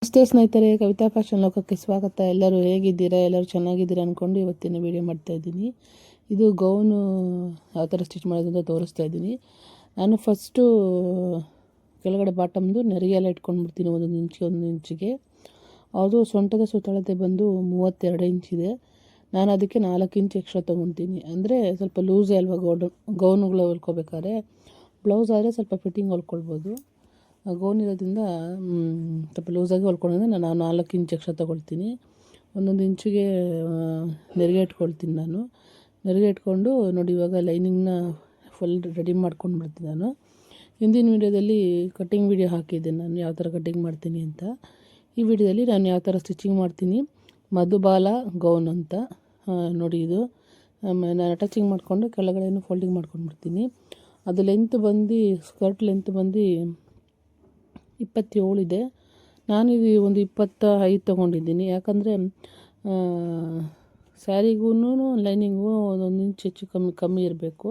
ನಮಸ್ತೆ ಸ್ನೇಹಿತರೆ, ಕವಿತಾ ಫ್ಯಾಷನ್ ಲೋಕಕ್ಕೆ ಸ್ವಾಗತ. ಎಲ್ಲರೂ ಹೇಗಿದ್ದೀರಾ? ಎಲ್ಲರೂ ಚೆನ್ನಾಗಿದ್ದೀರಾ ಅಂದ್ಕೊಂಡು ಇವತ್ತಿನ ವೀಡಿಯೋ ಮಾಡ್ತಾ ಇದ್ದೀನಿ. ಇದು ಗೌನು ಯಾವ ಥರ ಸ್ಟಿಚ್ ಮಾಡೋದು ಅಂತ ತೋರಿಸ್ತಾ ಇದ್ದೀನಿ. ನಾನು ಫಸ್ಟು ಕೆಳಗಡೆ ಬಾಟಮ್ದು ನೆರಿಗೆಲ್ಲ ಇಟ್ಕೊಂಡ್ಬಿಡ್ತೀನಿ. 1 ಇಂಚಿಗೆ. ಅದು ಸೊಂಟದ ಸುತ್ತಳತೆ ಬಂದು 32 ಇಂಚಿದೆ. ನಾನು ಅದಕ್ಕೆ 4 ಇಂಚ್ ಎಕ್ಸ್ಟ್ರಾ ತೊಗೊತೀನಿ. ಅಂದರೆ ಸ್ವಲ್ಪ ಲೂಸೇ ಅಲ್ವಾ ಗೌನುಗಳು ಹೊಲ್ಕೋಬೇಕಾದ್ರೆ. ಬ್ಲೌಸ್ ಆದರೆ ಸ್ವಲ್ಪ ಫಿಟ್ಟಿಂಗ್ ಹೊಲ್ಕೊಳ್ಬೋದು. ಗೌನ್ ಇರೋದ್ರಿಂದ ಸ್ವಲ್ಪ ಲೂಸಾಗಿ ಹೊಲ್ಕೊಂಡ್ರೆ ನಾನು 4 ಇಂಚ್ ಎಕ್ಸ್ಟ್ರಾ ತೊಗೊಳ್ತೀನಿ. 1 ಇಂಚಿಗೆ ನೆರಿಗೆ ಇಟ್ಕೊಳ್ತೀನಿ ನಾನು. ನೆರಿಗೆ ಇಟ್ಕೊಂಡು ನೋಡಿ, ಇವಾಗ ಲೈನಿಂಗ್ನ ಫುಲ್ ರೆಡಿ ಮಾಡ್ಕೊಂಡ್ಬಿಡ್ತೀನಿ ನಾನು. ಹಿಂದಿನ ವೀಡಿಯೋದಲ್ಲಿ ಕಟ್ಟಿಂಗ್ ವೀಡಿಯೋ ಹಾಕಿದ್ದೆ ನಾನು, ಯಾವ ಥರ ಕಟ್ಟಿಂಗ್ ಮಾಡ್ತೀನಿ ಅಂತ. ಈ ವಿಡಿಯೋದಲ್ಲಿ ನಾನು ಯಾವ ಥರ ಸ್ಟಿಚಿಂಗ್ ಮಾಡ್ತೀನಿ, ಮಧುಬಾಲ ಗೌನ್ ಅಂತ ನೋಡಿ. ಇದು ನಾನು ಅಟ್ಯಾಚಿಂಗ್ ಮಾಡಿಕೊಂಡು ಕೆಳಗಡೆನೂ ಫೋಲ್ಡಿಂಗ್ ಮಾಡ್ಕೊಂಡ್ಬಿಡ್ತೀನಿ. ಅದು ಲೆಂತ್ ಬಂದು, ಸ್ಕರ್ಟ್ ಲೆಂತ್ ಬಂದು 27 ಇದೆ. ನಾನಿದು ಒಂದು 25 ತೊಗೊಂಡಿದ್ದೀನಿ. ಯಾಕಂದರೆ ಸ್ಯಾರಿಗೂ ಲೈನಿಂಗು 1 ಇಂಚ್ ಹೆಚ್ಚು ಕಮ್ಮಿ ಇರಬೇಕು,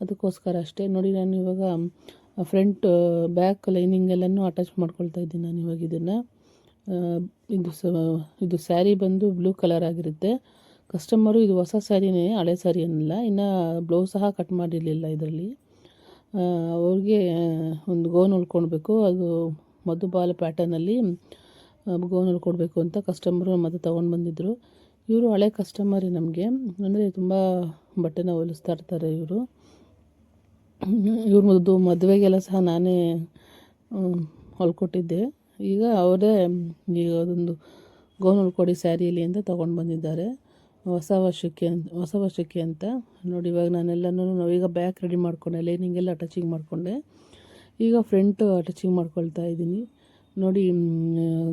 ಅದಕ್ಕೋಸ್ಕರ ಅಷ್ಟೇ. ನೋಡಿ, ನಾನು ಇವಾಗ ಫ್ರಂಟ್ ಬ್ಯಾಕ್ ಲೈನಿಂಗ್ ಎಲ್ಲನೂ ಅಟ್ಯಾಚ್ ಮಾಡ್ಕೊಳ್ತಾ ಇದ್ದೀನಿ ನಾನು ಇವಾಗ ಇದನ್ನು. ಇದು ಸ್ಯಾರಿ ಬಂದು ಬ್ಲೂ ಕಲರ್ ಆಗಿರುತ್ತೆ. ಕಸ್ಟಮರು ಇದು ಹೊಸ ಸ್ಯಾರಿನೇ, ಹಳೆ ಸ್ಯಾರಿ ಅನ್ನಲ್ಲ. ಇನ್ನು ಬ್ಲೌಸ್ ಸಹ ಕಟ್ ಮಾಡಿರಲಿಲ್ಲ ಇದರಲ್ಲಿ. ಅವ್ರಿಗೆ ಒಂದು ಗೌನ್ ಹೊಲ್ಕೊಳ್ಬೇಕು, ಅದು ಮಧುಬಾಲ ಪ್ಯಾಟರ್ನಲ್ಲಿ ಗೌನ್ ಹೊಲ್ಕೊಡ್ಬೇಕು ಅಂತ ಕಸ್ಟಮರು ಮತ್ತೆ ತೊಗೊಂಡು ಬಂದಿದ್ದರು. ಇವರು ಹಳೆ ಕಸ್ಟಮರೇ ನಮಗೆ, ಅಂದರೆ ತುಂಬ ಬಟ್ಟೆನ ಹೊಲಿಸ್ತಾ ಇರ್ತಾರೆ ಇವರು. ಮದುವೆಗೆಲ್ಲ ಸಹ ನಾನೇ ಹೊಲ್ಕೊಟ್ಟಿದ್ದೆ. ಈಗ ಅವರೇ ಈಗ ಅದೊಂದು ಗೌನ್ ಹೊಲ್ಕೊಡಿ ಸ್ಯಾರಿಯಲ್ಲಿ ಅಂತ ತೊಗೊಂಡು ಬಂದಿದ್ದಾರೆ ಹೊಸ ವರ್ಷಕ್ಕೆ ಅಂತ. ನೋಡಿ, ಇವಾಗ ನಾನೆಲ್ಲನೂ ಈಗ ಬ್ಯಾಕ್ ರೆಡಿ ಮಾಡ್ಕೊಂಡೆ, ಲೈನಿಂಗೆಲ್ಲ ಅಟ್ಯಾಚಿಂಗ್ ಮಾಡಿಕೊಂಡೆ. ಈಗ ಫ್ರಂಟ್ ಅಟ್ಯಾಚಿಂಗ್ ಮಾಡ್ಕೊಳ್ತಾ ಇದ್ದೀನಿ. ನೋಡಿ,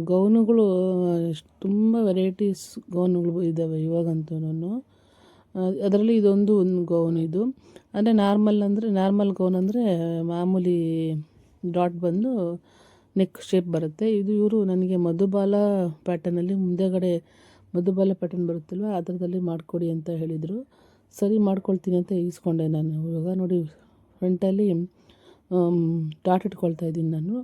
ಗೌನುಗಳು ತುಂಬ ವೆರೈಟೀಸ್ ಗೌನುಗಳು ಇದ್ದಾವೆ ಇವಾಗಂತೂ. ಅದರಲ್ಲಿ ಇದೊಂದು ಗೌನ್. ಇದು ಅಂದರೆ ನಾರ್ಮಲ್ ಗೌನ್ ಅಂದರೆ ಮಾಮೂಲಿ ಡಾಟ್ ಬಂದು ನೆಕ್ ಶೇಪ್ ಬರುತ್ತೆ. ಇದು ಇವರು ನನಗೆ ಮಧುಬಾಲ ಪ್ಯಾಟರ್ನಲ್ಲಿ ಮುಂದೆಗಡೆ ಮಧುಬಾಲ ಪ್ಯಾಟರ್ನ್ ಬರುತ್ತಲ್ವ, ಆ ಥರದಲ್ಲಿ ಮಾಡಿಕೊಡಿ ಅಂತ ಹೇಳಿದರು. ಸರಿ, ಮಾಡ್ಕೊಳ್ತೀನಿ ಅಂತ ಈಸ್ಕೊಂಡೆ ನಾನು. ಇವಾಗ ನೋಡಿ, ಫ್ರಂಟಲ್ಲಿ ಡಾಟ್ ಇಟ್ಕೊಳ್ತಾ ಇದ್ದೀನಿ ನಾನು.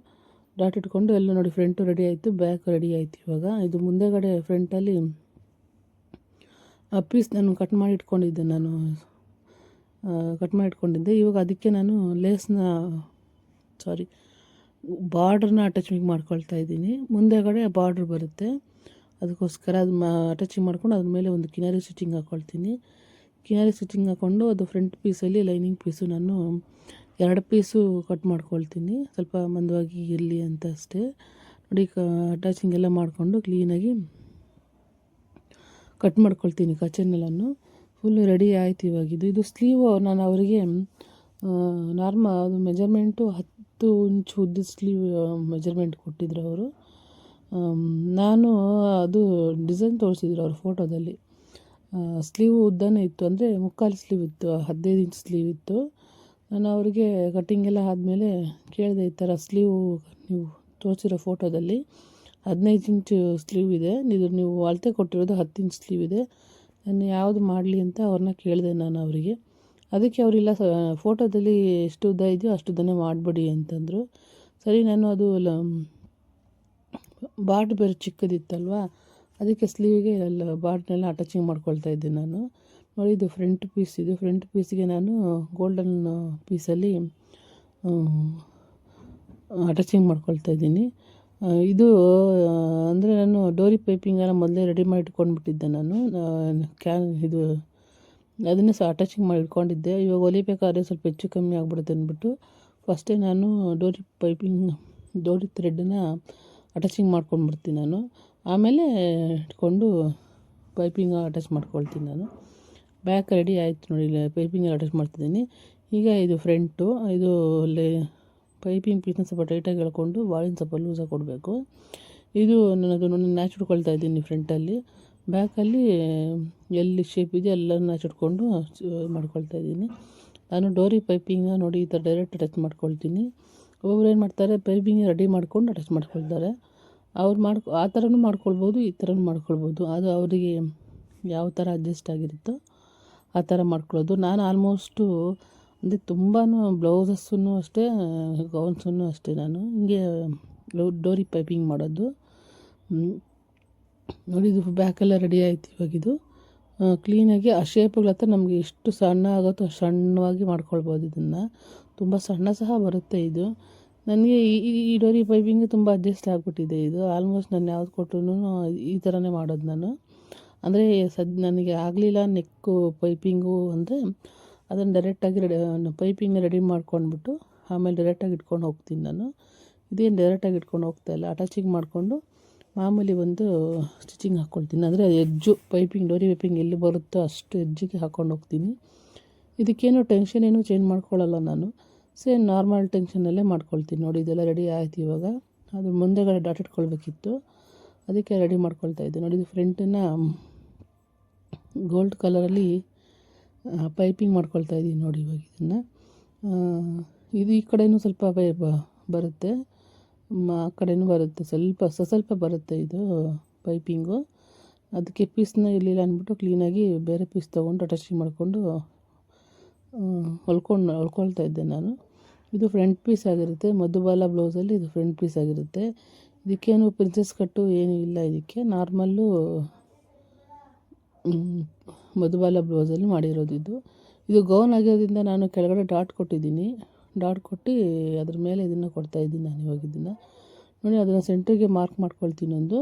ಡಾಟ್ ಇಟ್ಕೊಂಡು ಎಲ್ಲ ನೋಡಿ, ಫ್ರಂಟು ರೆಡಿ ಆಯಿತು, ಬ್ಯಾಕ್ ರೆಡಿ ಆಯಿತು. ಇವಾಗ ಇದು ಮುಂದೆಗಡೆ ಫ್ರಂಟಲ್ಲಿ ಪೀಸ್ ನಾನು ಕಟ್ ಮಾಡಿ ಇಟ್ಕೊಂಡಿದ್ದೆ. ಇವಾಗ ಅದಕ್ಕೆ ನಾನು ಬಾರ್ಡ್ರನ್ನ ಅಟ್ಯಾಚಿಂಗ್ ಮಾಡ್ಕೊಳ್ತಾ ಇದ್ದೀನಿ. ಮುಂದೆಗಡೆ ಬಾರ್ಡ್ರ್ ಬರುತ್ತೆ, ಅದಕ್ಕೋಸ್ಕರ ಅದು ಅಟ್ಯಾಚಿಂಗ್ ಮಾಡ್ಕೊಂಡು ಅದ್ರ ಮೇಲೆ ಒಂದು ಕಿನಾರಿ ಸ್ಟಿಚಿಂಗ್ ಹಾಕ್ಕೊಳ್ತೀನಿ. ಕಿನಾರಿ ಸ್ಟಿಚಿಂಗ್ ಹಾಕ್ಕೊಂಡು ಅದು ಫ್ರಂಟ್ ಪೀಸಲ್ಲಿ ಲೈನಿಂಗ್ ಪೀಸು ನಾನು 2 ಪೀಸು ಕಟ್ ಮಾಡ್ಕೊಳ್ತೀನಿ, ಸ್ವಲ್ಪ ಮಂದವಾಗಿ ಇರಲಿ ಅಂತ ಅಷ್ಟೇ. ನೋಡಿ, ಅಟ್ಯಾಚಿಂಗ್ ಎಲ್ಲ ಮಾಡಿಕೊಂಡು ಕ್ಲೀನಾಗಿ ಕಟ್ ಮಾಡ್ಕೊಳ್ತೀನಿ ಕಚೆನೆಲ್ಲನೂ. ಫುಲ್ಲು ರೆಡಿ ಆಯಿತು ಇವಾಗಿದ್ದು. ಇದು ಸ್ಲೀವ್ ನಾನು ಅವರಿಗೆ ಅದು ಮೆಜರ್ಮೆಂಟು 10 ಇಂಚ್ ಉದ್ದ ಸ್ಲೀವ್ ಮೆಜರ್ಮೆಂಟ್ ಕೊಟ್ಟಿದ್ರು ಅವರು. ನಾನು ಅದು ಡಿಸೈನ್ ತೋರಿಸಿದ್ರು ಅವ್ರ ಫೋಟೋದಲ್ಲಿ. ಸ್ಲೀವ್ ಉದ್ದನೇ ಇತ್ತು, ಅಂದರೆ ಮುಕ್ಕಾಲು ಸ್ಲೀವ್ ಇತ್ತು, 15 ಇಂಚ್ ಸ್ಲೀವ್ ಇತ್ತು. ನಾನು ಅವರಿಗೆ ಕಟ್ಟಿಂಗೆಲ್ಲ ಆದಮೇಲೆ ಕೇಳಿದೆ, ಈ ಥರ ಸ್ಲೀವ್ ನೀವು ತೋರಿಸಿರೋ ಫೋಟೋದಲ್ಲಿ 15 ಇಂಚ್ ಸ್ಲೀವ್ ಇದೆ, ಇದು ನೀವು ಅಳತೆ ಕೊಟ್ಟಿರೋದು 10 ಇಂಚ್ ಸ್ಲೀವ್ ಇದೆ, ನಾನು ಯಾವುದು ಮಾಡಲಿ ಅಂತ ಅವ್ರನ್ನ ಕೇಳಿದೆ ನಾನು ಅವರಿಗೆ. ಅದಕ್ಕೆ ಅವರಿಲ್ಲ, ಫೋಟೋದಲ್ಲಿ ಎಷ್ಟು ಉದ್ದ ಇದೆಯೋ ಅಷ್ಟು ಉದ್ದನೇ ಮಾಡಿಬಿಡಿ ಅಂತಂದರು. ಸರಿ, ನಾನು ಅದು ಬಾರ್ಡ್ರ್ ಬೇರೆ ಚಿಕ್ಕದಿತ್ತಲ್ವ, ಅದಕ್ಕೆ ಸ್ಲೀವಿಗೆ ಬಾರ್ಡ್ನೆಲ್ಲ ಅಟ್ಯಾಚಿಂಗ್ ಮಾಡ್ಕೊಳ್ತಾ ಇದ್ದೆ ನಾನು. ನೋಡಿ, ಇದು ಫ್ರಂಟ್ ಪೀಸ್. ಇದು ಫ್ರಂಟ್ ಪೀಸ್ಗೆ ನಾನು ಗೋಲ್ಡನ್ ಪೀಸಲ್ಲಿ ಅಟ್ಯಾಚಿಂಗ್ ಮಾಡ್ಕೊಳ್ತಾ ಇದ್ದೀನಿ. ಇದು ಅಂದರೆ ನಾನು ಡೋರಿ ಪೈಪಿಂಗೆಲ್ಲ ಮೊದಲೇ ರೆಡಿ ಮಾಡಿ ಇಟ್ಕೊಂಡ್ಬಿಟ್ಟಿದ್ದೆ ನಾನು. ಇದು ಅದನ್ನೇ ಸಹ ಅಟ್ಯಾಚಿಂಗ್ ಮಾಡಿ ಇಟ್ಕೊಂಡಿದ್ದೆ. ಇವಾಗ ಹೊಲಿಬೇಕಾದ್ರೆ ಸ್ವಲ್ಪ ಹೆಚ್ಚು ಕಮ್ಮಿ ಆಗಿಬಿಡುತ್ತೆ ಅಂದ್ಬಿಟ್ಟು ಫಸ್ಟೇ ನಾನು ಡೋರಿ ಥ್ರೆಡ್ಡನ್ನ ಅಟ್ಯಾಚಿಂಗ್ ಮಾಡ್ಕೊಂಡ್ಬಿಡ್ತೀನಿ ನಾನು. ಆಮೇಲೆ ಇಟ್ಕೊಂಡು ಪೈಪಿಂಗ್ ಅಟ್ಯಾಚ್ ಮಾಡ್ಕೊಳ್ತೀನಿ ನಾನು. ಬ್ಯಾಕ್ ರೆಡಿ ಆಯಿತು ನೋಡಿ, ಪೈಪಿಂಗ್ ಅಟ್ಯಾಚ್ ಮಾಡ್ತಿದ್ದೀನಿ. ಈಗ ಇದು ಫ್ರಂಟು. ಇದು ಪೈಪಿಂಗ್ ಪೀಸ್ನ ಸ್ವಲ್ಪ ಟೈಟಾಗಿ ಎಳ್ಕೊಂಡು ಬಾಳಿನ ಸ್ವಲ್ಪ ಲೂಸಾಗಿ ಕೊಡಬೇಕು. ಇದು ನಾನು ನ್ಯಾಚ್ ಇಟ್ಕೊಳ್ತಾ ಇದ್ದೀನಿ ಫ್ರಂಟಲ್ಲಿ. ಬ್ಯಾಕಲ್ಲಿ ಎಲ್ಲಿ ಶೇಪ್ ಇದೆ ಎಲ್ಲ ನ್ಯಾಚ್ ಇಟ್ಕೊಂಡು ಮಾಡ್ಕೊಳ್ತಾ ಇದ್ದೀನಿ ನಾನು. ಡೋರಿ ಪೈಪಿಂಗ್ನ ನೋಡಿ, ಈ ಥರ ಡೈರೆಕ್ಟ್ ಅಟ್ಯಾಚ್ ಮಾಡ್ಕೊಳ್ತೀನಿ. ಒಬ್ಬೊಬ್ರು ಏನು ಮಾಡ್ತಾರೆ, ಪೈಪಿಂಗ್ ರೆಡಿ ಮಾಡ್ಕೊಂಡು ಅಟ್ಯಾಚ್ ಮಾಡ್ಕೊಳ್ತಾರೆ. ಆ ಥರನೂ ಮಾಡ್ಕೊಳ್ಬೋದು, ಈ ಥರನೂ ಮಾಡ್ಕೊಳ್ಬೋದು. ಅದು ಅವರಿಗೆ ಯಾವ ಥರ ಅಡ್ಜಸ್ಟ್ ಆಗಿರುತ್ತೋ ಆ ಥರ ಮಾಡ್ಕೊಳ್ಳೋದು. ನಾನು ಆಲ್ಮೋಸ್ಟು ಅಂದರೆ ತುಂಬಾ ಬ್ಲೌಸಸ್ಸೂ ಅಷ್ಟೇ, ಗೌನ್ಸನ್ನು ಅಷ್ಟೇ ನಾನು ಹಿಂಗೆ ಡೋರಿ ಪೈಪಿಂಗ್ ಮಾಡೋದು. ನೋಡಿ ಇದು ಬ್ಯಾಕೆಲ್ಲ ರೆಡಿ ಆಯಿತು ಇವಾಗಿದು. ಕ್ಲೀನಾಗಿ ಆ ಶೇಪ್ಗಳ ಹತ್ರ ನಮಗೆ ಎಷ್ಟು ಸಣ್ಣ ಆಗುತ್ತೋ ಅಷ್ಟು ಸಣ್ಣವಾಗಿ ಮಾಡ್ಕೊಳ್ಬೋದು. ಇದನ್ನು ತುಂಬ ಸಣ್ಣ ಸಹ ಬರುತ್ತೆ ಇದು. ನನಗೆ ಈ ಡೋರಿ ಪೈಪಿಂಗ್ ತುಂಬ ಅಡ್ಜಸ್ಟ್ ಆಗಿಬಿಟ್ಟಿದೆ. ಇದು ಆಲ್ಮೋಸ್ಟ್ ನಾನು ಯಾವ್ದು ಕೊಟ್ಟರು ಈ ಥರನೇ ಮಾಡೋದು ನಾನು. ಅಂದರೆ ನನಗೆ ಆಗಲಿಲ್ಲ ನೆಕ್ಕು ಪೈಪಿಂಗು ಅಂದರೆ ಅದನ್ನು ಡೈರೆಕ್ಟಾಗಿ ಪೈಪಿಂಗ್ನ ರೆಡಿ ಮಾಡ್ಕೊಂಡ್ಬಿಟ್ಟು ಆಮೇಲೆ ಡೈರೆಕ್ಟಾಗಿ ಇಟ್ಕೊಂಡು ಹೋಗ್ತೀನಿ ನಾನು. ಇದೇನು ಡೈರೆಕ್ಟಾಗಿ ಇಟ್ಕೊಂಡು ಹೋಗ್ತಾಯಿಲ್ಲ, ಅಟ್ಯಾಚಿಂಗ್ ಮಾಡಿಕೊಂಡು ಮಾಮೂಲಿ ಒಂದು ಸ್ಟಿಚಿಂಗ್ ಹಾಕ್ಕೊಳ್ತೀನಿ. ಅಂದರೆ ಎಡ್ಜು ಡೋರಿ ಪೈಪಿಂಗ್ ಎಲ್ಲಿ ಬರುತ್ತೋ ಅಷ್ಟು ಎಡ್ಜಿಗೆ ಹಾಕ್ಕೊಂಡು ಹೋಗ್ತೀನಿ. ಇದಕ್ಕೇನು ಟೆನ್ಷನ್ ಏನೂ ಚೇಂಜ್ ಮಾಡ್ಕೊಳ್ಳಲ್ಲ ನಾನು, ಸೇಮ್ ನಾರ್ಮಲ್ ಟೆನ್ಷನಲ್ಲೇ ಮಾಡ್ಕೊಳ್ತೀನಿ. ನೋಡಿ ಇದೆಲ್ಲ ರೆಡಿ ಆಯಿತು. ಇವಾಗ ಅದು ಮುಂದೆಗಡೆ ಡಾಟ್ ಇಟ್ಕೊಳ್ಬೇಕಿತ್ತು, ಅದಕ್ಕೆ ರೆಡಿ ಮಾಡ್ಕೊಳ್ತಾಯಿದ್ದೆ. ನೋಡಿ ಇದು ಫ್ರಂಟನ್ನು ಗೋಲ್ಡ್ ಕಲರಲ್ಲಿ ಪೈಪಿಂಗ್ ಮಾಡ್ಕೊಳ್ತಾಯಿದ್ದೀನಿ. ನೋಡಿ ಇವಾಗ ಇದನ್ನು ಇದು ಈ ಕಡೆಯೂ ಸ್ವಲ್ಪ ಬರುತ್ತೆ, ಆ ಕಡೆಯೂ ಬರುತ್ತೆ, ಸ್ವಲ್ಪ ಬರುತ್ತೆ ಇದು ಪೈಪಿಂಗು. ಅದಕ್ಕೆ ಪೀಸ್ನ ಇರಲಿಲ್ಲ ಅಂದ್ಬಿಟ್ಟು ಕ್ಲೀನಾಗಿ ಬೇರೆ ಪೀಸ್ ತೊಗೊಂಡು ಅಟ್ಯಾಚಿಂಗ್ ಮಾಡಿಕೊಂಡು ಹೊಲ್ಕೊಳ್ತಾ ಇದ್ದೆ ನಾನು. ಇದು ಫ್ರಂಟ್ ಪೀಸ್ ಆಗಿರುತ್ತೆ, ಮಧುಬಾಲ ಬ್ಲೌಸಲ್ಲಿ ಇದು ಫ್ರಂಟ್ ಪೀಸ್ ಆಗಿರುತ್ತೆ. ಇದಕ್ಕೇನು ಪ್ರಿನ್ಸೆಸ್ ಕಟ್ಟು ಏನೂ ಇಲ್ಲ, ಇದಕ್ಕೆ ನಾರ್ಮಲ್ಲು ಮಧುಬಾಲ ಬ್ಲೌಸಲ್ಲಿ ಮಾಡಿರೋದು ಇದು ಗೌನ್ ಆಗಿರೋದ್ರಿಂದ ನಾನು ಕೆಳಗಡೆ ಡಾಟ್ ಕೊಟ್ಟಿದ್ದೀನಿ. ಡಾಟ್ ಕೊಟ್ಟು ಅದ್ರ ಮೇಲೆ ಇದನ್ನು ಕೊಡ್ತಾಯಿದ್ದೀನಿ ನಾನು. ಇವಾಗ ಇದನ್ನು ನೋಡಿ ಅದನ್ನು ಸೆಂಟ್ರಿಗೆ ಮಾರ್ಕ್ ಮಾಡ್ಕೊಳ್ತೀನಿ ಒಂದು,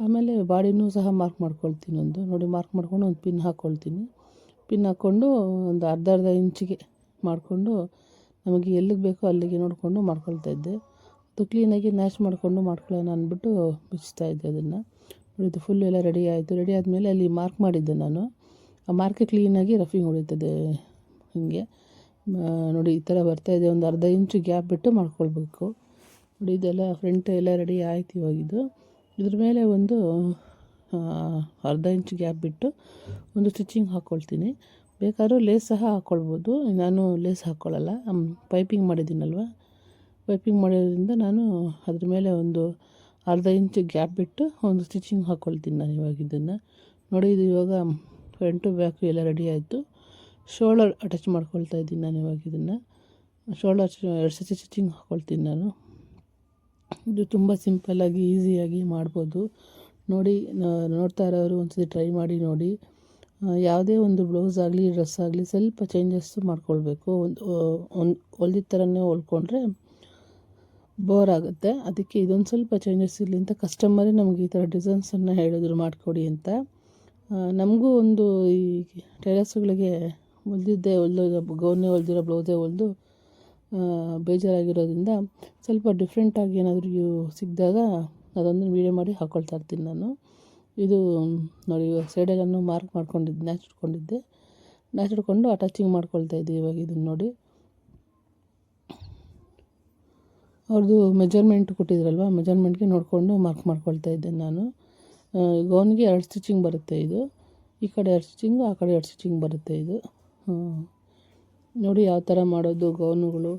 ಆಮೇಲೆ ಬಾಡಿನೂ ಸಹ ಮಾರ್ಕ್ ಮಾಡ್ಕೊಳ್ತೀನಿ ಒಂದು. ನೋಡಿ ಮಾರ್ಕ್ ಮಾಡ್ಕೊಂಡು ಒಂದು ಪಿನ್ ಹಾಕ್ಕೊಳ್ತೀನಿ. ಪಿನ್ ಹಾಕ್ಕೊಂಡು ಒಂದು ಅರ್ಧ ಇಂಚಿಗೆ ಮಾಡಿಕೊಂಡು ನಮಗೆ ಎಲ್ಲಿಗೆ ಬೇಕೋ ಅಲ್ಲಿಗೆ ನೋಡಿಕೊಂಡು ಮಾಡ್ಕೊಳ್ತಾಯಿದ್ದೆ. ಅದು ಕ್ಲೀನಾಗಿ ನ್ಯಾಚ್ ಮಾಡಿಕೊಂಡು ಮಾಡ್ಕೊಳ್ಳೋಣ ಅಂದ್ಬಿಟ್ಟು ಬಿಚ್ತಾಯಿದ್ದೆ ಅದನ್ನು. ನೋಡಿ ಇದು ಫುಲ್ ಎಲ್ಲ ರೆಡಿ ಆಯಿತು. ರೆಡಿ ಆದಮೇಲೆ ಅಲ್ಲಿ ಮಾರ್ಕ್ ಮಾಡಿದ್ದೆ ನಾನು, ಆ ಮಾರ್ಕೆ ಕ್ಲೀನಾಗಿ ರಫಿಂಗ್ ಹೊಡಿತದೆ ಹೀಗೆ. ನೋಡಿ ಈ ಥರ ಬರ್ತಾಯಿದೆ, ಒಂದು ಅರ್ಧ ಇಂಚು ಗ್ಯಾಪ್ ಬಿಟ್ಟು ಮಾಡ್ಕೊಳ್ಬೇಕು. ನೋಡಿ ಇದೆಲ್ಲ ಫ್ರಂಟ್ ಎಲ್ಲ ರೆಡಿ ಆಯ್ತು. ಇವಾಗಿದು ಇದ್ರ ಮೇಲೆ ಒಂದು ಅರ್ಧ ಇಂಚು ಗ್ಯಾಪ್ ಬಿಟ್ಟು ಒಂದು ಸ್ಟಿಚಿಂಗ್ ಹಾಕ್ಕೊಳ್ತೀನಿ. ಬೇಕಾದ್ರೂ ಲೇಸ್ ಸಹ ಹಾಕ್ಕೊಳ್ಬೋದು, ನಾನು ಲೇಸ್ ಹಾಕ್ಕೊಳ್ಳಲ್ಲ. ಪೈಪಿಂಗ್ ಮಾಡಿದ್ದೀನಲ್ವ, ಪೈಪಿಂಗ್ ಮಾಡೋದ್ರಿಂದ ನಾನು ಅದ್ರ ಮೇಲೆ ಒಂದು ಅರ್ಧ ಇಂಚು ಗ್ಯಾಪ್ ಬಿಟ್ಟು ಒಂದು ಸ್ಟಿಚಿಂಗ್ ಹಾಕ್ಕೊಳ್ತೀನಿ ನಾನು ಇವಾಗ ಇದನ್ನು. ನೋಡಿ ಇದು ಇವಾಗ ಫ್ರಂಟು ಬ್ಯಾಕು ಎಲ್ಲ ರೆಡಿ ಆಯಿತು. ಶೋಲ್ಡರ್ ಅಟ್ಯಾಚ್ ಮಾಡ್ಕೊಳ್ತಾ ಇದ್ದೀನಿ ನಾನು ಇವಾಗ ಇದನ್ನು. ಶೋಲ್ಡರ್ 2 ಸತಿ ಸ್ಟಿಚಿಂಗ್ ಹಾಕ್ಕೊಳ್ತೀನಿ ನಾನು. ಇದು ತುಂಬ ಸಿಂಪಲ್ಲಾಗಿ ಈಸಿಯಾಗಿ ಮಾಡ್ಬೋದು. ನೋಡಿ ನೋಡ್ತಾ ಇರೋರು ಒಂದ್ಸತಿ ಟ್ರೈ ಮಾಡಿ ನೋಡಿ. ಯಾವುದೇ ಒಂದು ಬ್ಲೌಸ್ ಆಗಲಿ ಡ್ರೆಸ್ ಆಗಲಿ ಸ್ವಲ್ಪ ಚೇಂಜಸ್ಸು ಮಾಡ್ಕೊಳ್ಬೇಕು. ಒಂದು ಹೊಲ್ದಿದ್ದ ಥರನೇ ಹೊಲ್ಕೊಂಡ್ರೆ ಬೋರ್ ಆಗುತ್ತೆ. ಅದಕ್ಕೆ ಇದೊಂದು ಸ್ವಲ್ಪ ಚೇಂಜಸ್ ಇರಲಿ ಅಂತ ಕಸ್ಟಮರೇ ನಮಗೆ ಈ ಥರ ಡಿಸೈನ್ಸನ್ನು ಹೇಳಿದ್ರು ಮಾಡಿಕೊಡಿ ಅಂತ. ನಮಗೂ ಒಂದು ಈ ಟೈಲರ್ಸ್ಗಳಿಗೆ ಗೌನ್ನೇ ಹೊಲ್ದಿರೋ ಬ್ಲೌಸೇ ಹೊಲ್ದು ಬೇಜಾರಾಗಿರೋದ್ರಿಂದ ಸ್ವಲ್ಪ ಡಿಫ್ರೆಂಟಾಗಿ ಏನಾದರೂ ಸಿಕ್ಕಿದಾಗ ಅದೊಂದು ವೀಡಿಯೋ ಮಾಡಿ ಹಾಕ್ಕೊಳ್ತಾ ಇರ್ತೀನಿ ನಾನು. ಇದು ನೋಡಿ ಇವಾಗ ಸೈಡಲ್ಲೂ ಮಾರ್ಕ್ ಮಾಡ್ಕೊಂಡಿದ್ದೆ, ನ್ಯಾಚ್ ಇಟ್ಕೊಂಡು ಅಟ್ಯಾಚಿಂಗ್ ಮಾಡ್ಕೊಳ್ತಾ ಇದ್ದೆ. ಇವಾಗ ಇದನ್ನು ನೋಡಿ ಅವ್ರದ್ದು ಮೆಜರ್ಮೆಂಟ್ ಕೊಟ್ಟಿದ್ರಲ್ವ, ಮೆಜರ್ಮೆಂಟ್ಗೆ ನೋಡಿಕೊಂಡು ಮಾರ್ಕ್ ಮಾಡ್ಕೊಳ್ತಾ ಇದ್ದೆ ನಾನು. ಗೌನ್ಗೆ 2 ಸ್ಟಿಚಿಂಗ್ ಬರುತ್ತೆ ಇದು, ಈ ಕಡೆ 2 ಸ್ಟಿಚಿಂಗು ಆ ಕಡೆ 2 ಸ್ಟಿಚಿಂಗ್ ಬರುತ್ತೆ ಇದು. ನೋಡಿ ಯಾವ ಥರ ಮಾಡೋದು ಗೌನುಗಳು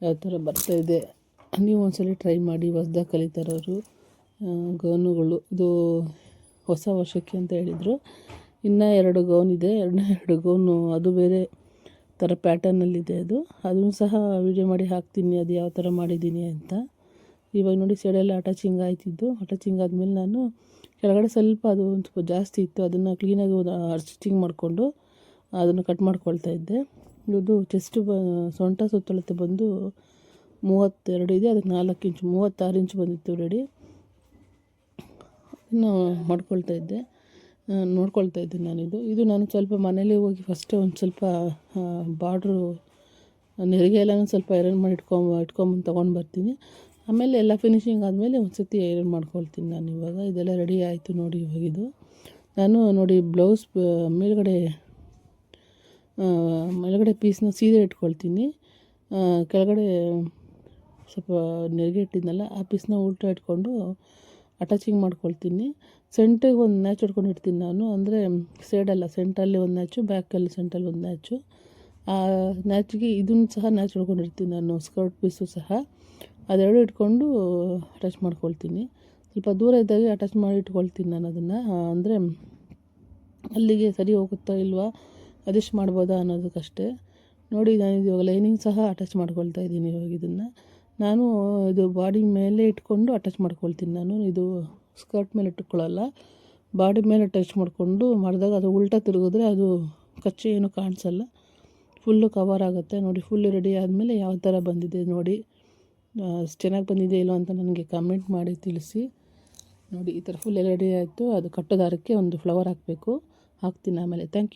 ಯಾವ ಥರ ಬರ್ತಾಯಿದೆ. ನೀವು ಒಂದ್ಸಲ ಟ್ರೈ ಮಾಡಿ, ಹೊಸ್ದಾಗಿ ಕಲಿತಾ ಇರೋರು. ಗೌನುಗಳು ಇದು ಹೊಸ ವರ್ಷಕ್ಕೆ ಅಂತ ಹೇಳಿದರು. ಇನ್ನೂ 2 ಗೌನ್ ಇದೆ, 2 ಗೌನು ಅದು ಬೇರೆ ಥರ ಪ್ಯಾಟರ್ನಲ್ಲಿದೆ. ಅದನ್ನು ಸಹ ವೀಡಿಯೋ ಮಾಡಿ ಹಾಕ್ತೀನಿ, ಅದು ಯಾವ ಥರ ಮಾಡಿದ್ದೀನಿ ಅಂತ. ಇವಾಗ ನೋಡಿ ಸೈಡೆಲ್ಲ ಅಟ್ಯಾಚಿಂಗ್ ಆಯ್ತಿದ್ದು. ಅಟ್ಯಾಚಿಂಗ್ ಆದಮೇಲೆ ನಾನು ಕೆಳಗಡೆ ಸ್ವಲ್ಪ ಅದು ಒಂದು ಸ್ವಲ್ಪ ಜಾಸ್ತಿ ಇತ್ತು, ಅದನ್ನು ಕ್ಲೀನಾಗಿ ಸ್ಟಿಚಿಂಗ್ ಮಾಡಿಕೊಂಡು ಅದನ್ನು ಕಟ್ ಮಾಡ್ಕೊಳ್ತಾ ಇದ್ದೆ. ಇದು ಚೆಸ್ಟು ಸೊಂಟ ಸುತ್ತಳತೆ ಬಂದು 32 ಇದೆ, ಅದಕ್ಕೆ 4 ಇಂಚು 36 ಇಂಚು ಬಂದಿತ್ತು ರೆಡಿ. ಇನ್ನು ನೋಡ್ಕೊಳ್ತಾ ಇದ್ದೆ ಇದು ನಾನು ಸ್ವಲ್ಪ ಮನೇಲಿ ಹೋಗಿ ಫಸ್ಟೇ ಒಂದು ಸ್ವಲ್ಪ ಬಾರ್ಡ್ರು ನೆರಿಗೆ ಎಲ್ಲನೂ ಸ್ವಲ್ಪ ಐರನ್ ಮಾಡಿ ಇಟ್ಕೊಂಬಂದು ತೊಗೊಂಡು ಬರ್ತೀನಿ. ಆಮೇಲೆ ಎಲ್ಲ ಫಿನಿಶಿಂಗ್ ಆದಮೇಲೆ ಒಂದು ಸರ್ತಿ ಐರನ್ ಮಾಡ್ಕೊಳ್ತೀನಿ ನಾನು. ಇವಾಗ ಇದೆಲ್ಲ ರೆಡಿ ಆಯಿತು ನೋಡಿ. ಇವಾಗಿದು ನಾನು ನೋಡಿ ಬ್ಲೌಸ್ ಮೇಲ್ಗಡೆ ಪೀಸ್ನ ಸೀರೆ ಇಟ್ಕೊಳ್ತೀನಿ, ಕೆಳಗಡೆ ಸ್ವಲ್ಪ ನೆರಿಗೆ ಇಟ್ಟಿದ್ನಲ್ಲ ಆ ಪೀಸ್ನ ಉಲ್ಟಾ ಇಟ್ಕೊಂಡು ಅಟ್ಯಾಚಿಂಗ್ ಮಾಡ್ಕೊಳ್ತೀನಿ. ಸೆಂಟ್ರಿಗೆ ಒಂದು ನ್ಯಾಚ್ ಹೊಡ್ಕೊಂಡು ಇಡ್ತೀನಿ ನಾನು, ಅಂದರೆ ಸೈಡಲ್ಲ ಸೆಂಟಲ್ಲಿ ಒಂದು ನ್ಯಾಚು, ಬ್ಯಾಕಲ್ಲಿ ಸೆಂಟಲ್ಲಿ ಒಂದು ನ್ಯಾಚು. ಆ ನ್ಯಾಚಿಗೆ ಇದನ್ನು ಸಹ ನ್ಯಾಚ್ ಹೊಡ್ಕೊಂಡಿರ್ತೀನಿ ನಾನು, ಸ್ಕರ್ಟ್ ಪೀಸು ಸಹ ಅದೆರಡು ಇಟ್ಕೊಂಡು ಅಟ್ಯಾಚ್ ಮಾಡ್ಕೊಳ್ತೀನಿ. ಸ್ವಲ್ಪ ದೂರ ಇದ್ದಾಗ ಅಟ್ಯಾಚ್ ಮಾಡಿ ಇಟ್ಕೊಳ್ತೀನಿ ನಾನು ಅದನ್ನು, ಅಂದರೆ ಅಲ್ಲಿಗೆ ಸರಿ ಹೋಗುತ್ತಾ ಇಲ್ವಾ ಅದೆಷ್ಟು ಮಾಡ್ಬೋದಾ ಅನ್ನೋದಕ್ಕಷ್ಟೇ. ನೋಡಿ ನಾನು ಇವಾಗ ಲೈನಿಂಗ್ ಸಹ ಅಟ್ಯಾಚ್ ಮಾಡ್ಕೊಳ್ತಾ ಇದ್ದೀನಿ. ಇವಾಗ ಇದನ್ನು ನಾನು ಇದು ಬಾಡಿ ಮೇಲೆ ಇಟ್ಕೊಂಡು ಅಟ್ಯಾಚ್ ಮಾಡ್ಕೊಳ್ತೀನಿ ನಾನು. ಇದು ಸ್ಕರ್ಟ್ ಮೇಲೆ ಇಟ್ಕೊಳ್ಳಲ್ಲ, ಬಾಡಿ ಮೇಲೆ ಟಚ್ ಮಾಡಿಕೊಂಡು ಮಾಡಿದಾಗ ಅದು ಉಲ್ಟಾ ತಿರುಗಿದ್ರೆ ಅದು ಕಚ್ಚೆ ಏನು ಕಾಣಿಸಲ್ಲ, ಫುಲ್ಲು ಕವರ್ ಆಗುತ್ತೆ. ನೋಡಿ ಫುಲ್ ರೆಡಿ ಆದಮೇಲೆ ಯಾವ ಥರ ಬಂದಿದೆ ನೋಡಿ. ಚೆನ್ನಾಗಿ ಬಂದಿದೆ ಇಲ್ಲೋ ಅಂತ ನನಗೆ ಕಮೆಂಟ್ ಮಾಡಿ ತಿಳಿಸಿ. ನೋಡಿ ಈ ಥರ ಫುಲ್ ರೆಡಿ ಆಯಿತು. ಅದು ಕಟ್ಟೋ ದಾರಕ್ಕೆ ಒಂದು ಫ್ಲವರ್ ಹಾಕಬೇಕು, ಹಾಕ್ತೀನಿ ಆಮೇಲೆ. Thank you.